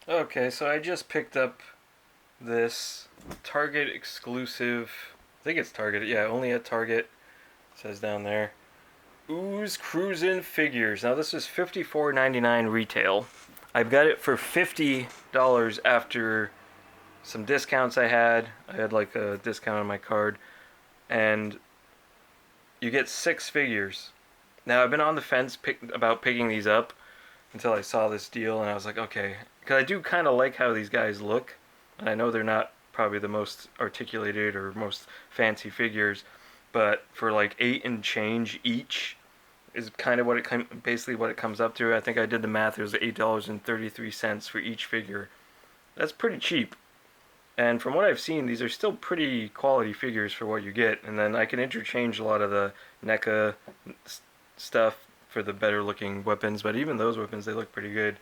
Okay, so I just picked up this Target exclusive. I think it's Target. Yeah, only at Target. It says down there. Ooze Cruisin figures. Now this is $54.99 retail. I've got it for $50 after some discounts I had. I had like a discount on my card, and you get 6 figures. Now I've been on the fence about picking these up until I saw this deal, and I was like, okay, because I do kind of like how these guys look, and I know they're not probably the most articulated or most fancy figures, but for like 8 and change each is kind of what basically what it comes up to. I think I did the math. It was $8.33 for each figure. That's pretty cheap. And from what I've seen, these are still pretty quality figures for what you get. And then I can interchange a lot of the NECA stuff for the better looking weapons, but even those weapons, they look pretty good.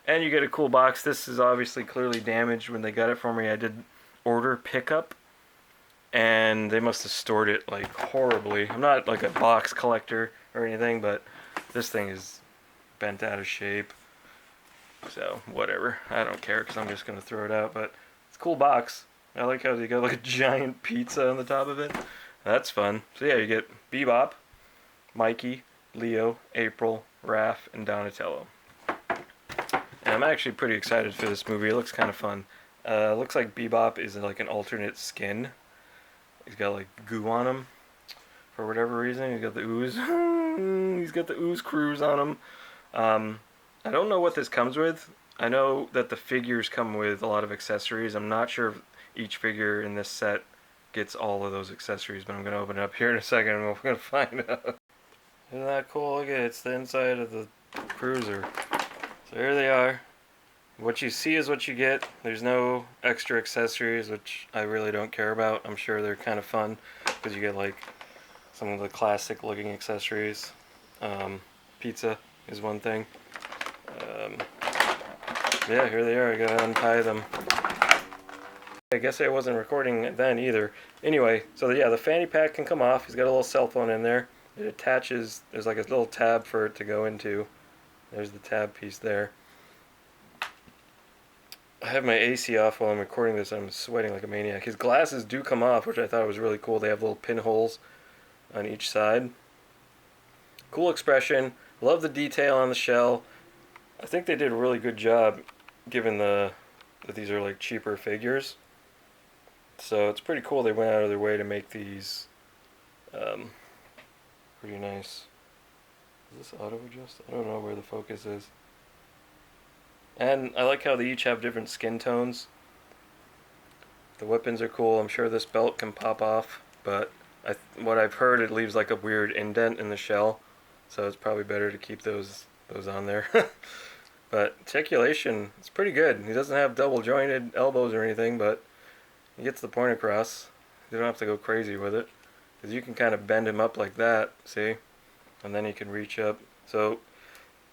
And you get a cool box. This is obviously clearly damaged. When they got it for me, I did order pickup, and they must have stored it like horribly. I'm not like a box collector or anything, but this thing is bent out of shape. So whatever, I don't care because I'm just gonna throw it out. But it's a cool box. I like how they got like a giant pizza on the top of it. That's fun. So yeah, you get Bebop, Mikey, Leo, April, Raph, and Donatello. And I'm actually pretty excited for this movie. It looks kind of fun. Looks like Bebop is like an alternate skin. He's got like goo on him for whatever reason. He's got the ooze. He's got the ooze cruise on him. I don't know what this comes with. I know that the figures come with a lot of accessories. I'm not sure if each figure in this set gets all of those accessories, but I'm going to open it up here in a second and we're going to find out. Isn't that cool? Look at it. It's the inside of the cruiser. So here they are. What you see is what you get. There's no extra accessories, which I really don't care about. I'm sure they're kind of fun because you get like some of the classic looking accessories. Pizza is one thing. Yeah, here they are. I gotta untie them. I guess I wasn't recording then either. Anyway, so yeah, the fanny pack can come off. He's got a little cell phone in there. It attaches. There's like a little tab for it to go into. There's the tab piece there. I have my AC off while I'm recording this. I'm sweating like a maniac. His glasses do come off, which I thought was really cool. They have little pinholes on each side. Cool expression. Love the detail on the shell. I think they did a really good job given that these are like cheaper figures. So it's pretty cool they went out of their way to make these pretty nice. Is this auto adjust? I don't know where the focus is. And I like how they each have different skin tones. The weapons are cool. I'm sure this belt can pop off, but what I've heard, it leaves like a weird indent in the shell, so it's probably better to keep those on there. But articulation, it's pretty good. He doesn't have double jointed elbows or anything, but he gets the point across. You don't have to go crazy with it, because you can kind of bend him up like that, see? And then he can reach up. So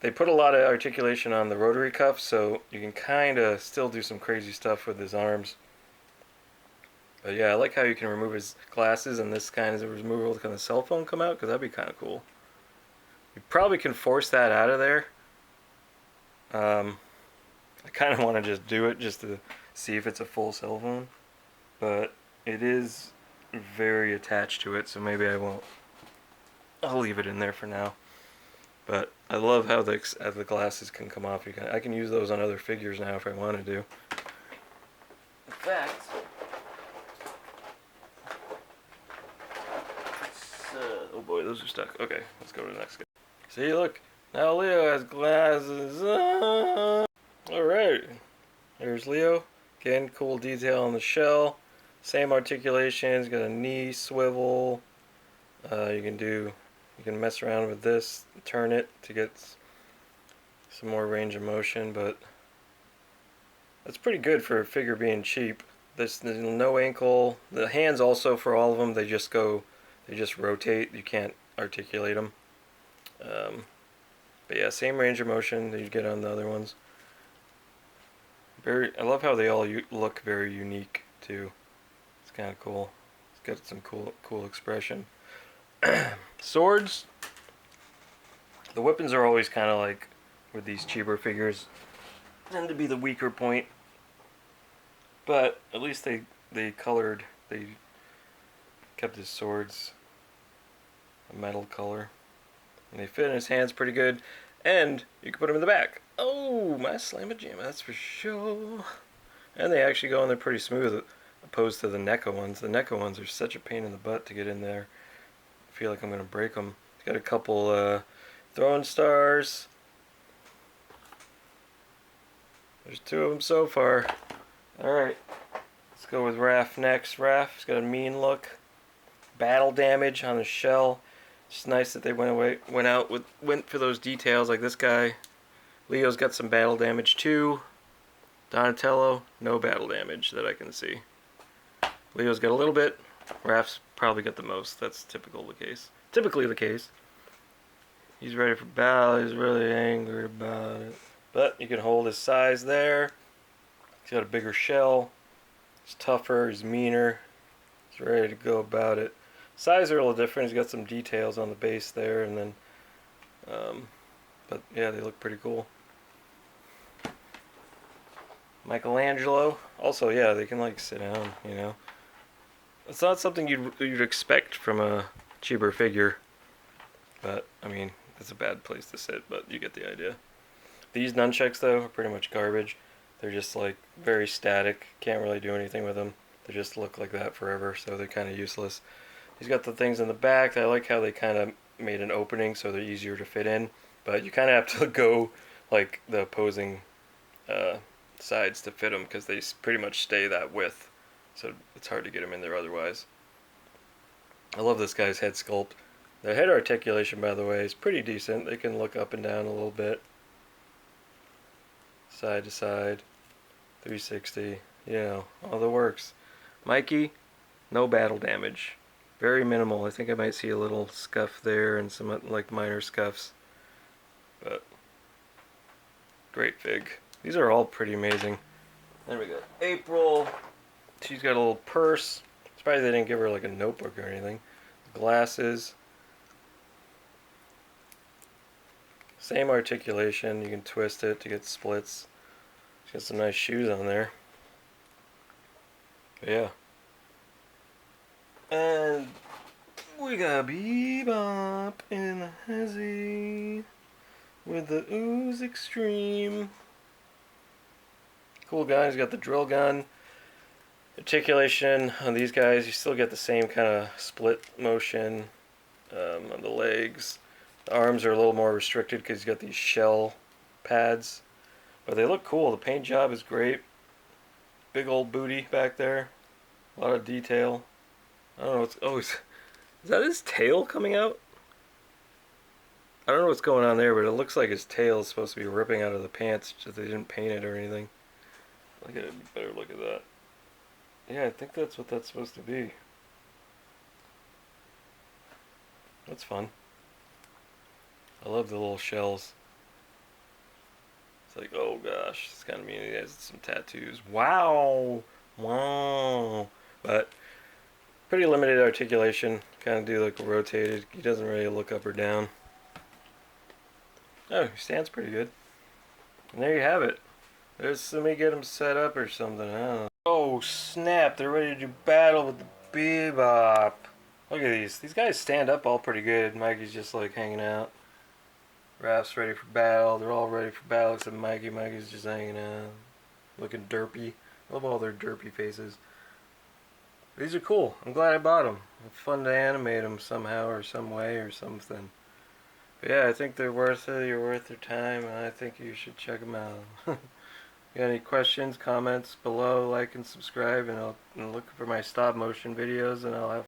they put a lot of articulation on the rotary cuff, so you can kind of still do some crazy stuff with his arms. But yeah, I like how you can remove his glasses, and this kind is a removable. Can the cell phone come out? Because that'd be kind of cool. You probably can force that out of there. I kind of want to just do it just to see if it's a full cell phone. But it is very attached to it, so maybe I won't. I'll leave it in there for now. But I love how the glasses can come off. I can use those on other figures now if I want to do. In fact, oh boy, those are stuck. Okay, let's go to the next guy. See, look, now Leo has glasses. Alright, there's Leo. Again, cool detail on the shell. Same articulations, got a knee swivel. You can mess around with this, turn it to get some more range of motion, but that's pretty good for a figure being cheap. There's no ankle. The hands also, for all of them, they just rotate. You can't articulate them. But yeah, same range of motion that you get on the other ones. I love how they all look very unique too. It's kind of cool. It's got some cool expression. Swords. The weapons are always kind of like with these cheaper figures. tend to be the weaker point. But at least they kept his swords a metal color. And they fit in his hands pretty good. And you can put them in the back. Oh, my slamma-jamma, that's for sure. And they actually go in there pretty smooth, opposed to the NECA ones. The NECA ones are such a pain in the butt to get in there. I feel like I'm going to break them. It's got a couple throwing stars. There's 2 of them so far. Alright, let's go with Raph next. Raph's got a mean look. Battle damage on his shell. It's nice that they went for those details. Like this guy, Leo's got some battle damage too. Donatello, no battle damage that I can see. Leo's got a little bit. Raph's probably got the most. That's typically the case. He's ready for battle. He's really angry about it. But you can hold his size there. He's got a bigger shell. He's tougher. He's meaner. He's ready to go about it. Size are a little different. He's got some details on the base there, and then, but yeah, they look pretty cool. Michelangelo. Also, yeah, they can like sit down. You know, it's not something you'd expect from a cheaper figure, but I mean, it's a bad place to sit. But you get the idea. These nunchucks though are pretty much garbage. They're just like very static. Can't really do anything with them. They just look like that forever, so they're kind of useless. He's got the things in the back. I like how they kind of made an opening so they're easier to fit in. But you kind of have to go like the opposing sides to fit them because they pretty much stay that width. So it's hard to get them in there otherwise. I love this guy's head sculpt. The head articulation, by the way, is pretty decent. They can look up and down a little bit. Side to side. 360. You know, all the works. Mikey, no battle damage. Very minimal. I think I might see a little scuff there and some like minor scuffs. But great fig. These are all pretty amazing. Then we got April. She's got a little purse. Surprised they didn't give her like a notebook or anything. Glasses. Same articulation. You can twist it to get splits. She's got some nice shoes on there. But yeah. And we got Bebop in the hezzy with the Ooze Extreme. Cool guy. He's got the drill gun. Articulation on these guys, you still get the same kind of split motion on the legs. The arms are a little more restricted because he's got these shell pads. But they look cool. The paint job is great. Big old booty back there. A lot of detail. I don't know what's... Oh, is that his tail coming out? I don't know what's going on there, but it looks like his tail is supposed to be ripping out of the pants. Just they didn't paint it or anything. Look at it. Better look at that. Yeah, I think that's what that's supposed to be. That's fun. I love the little shells. It's like, oh gosh, it's kind of mean. He has some tattoos. Wow! Wow! But pretty limited articulation. Kind of do like a rotated. He doesn't really look up or down. Oh, he stands pretty good. And there you have it. There's let me get him set up or something. I don't know. Oh snap! They're ready to do battle with the Bebop. Look at these. These guys stand up all pretty good. Mikey's just like hanging out. Raph's ready for battle. They're all ready for battle except Mikey. Mikey's just hanging out, looking derpy. Love all their derpy faces. These are cool. I'm glad I bought them. It's fun to animate them somehow or some way or something. But yeah, I think they're worth it. You're worth your time, and I think you should check them out. You got any questions, comments below, like and subscribe, and I'll look for my stop motion videos, and I'll have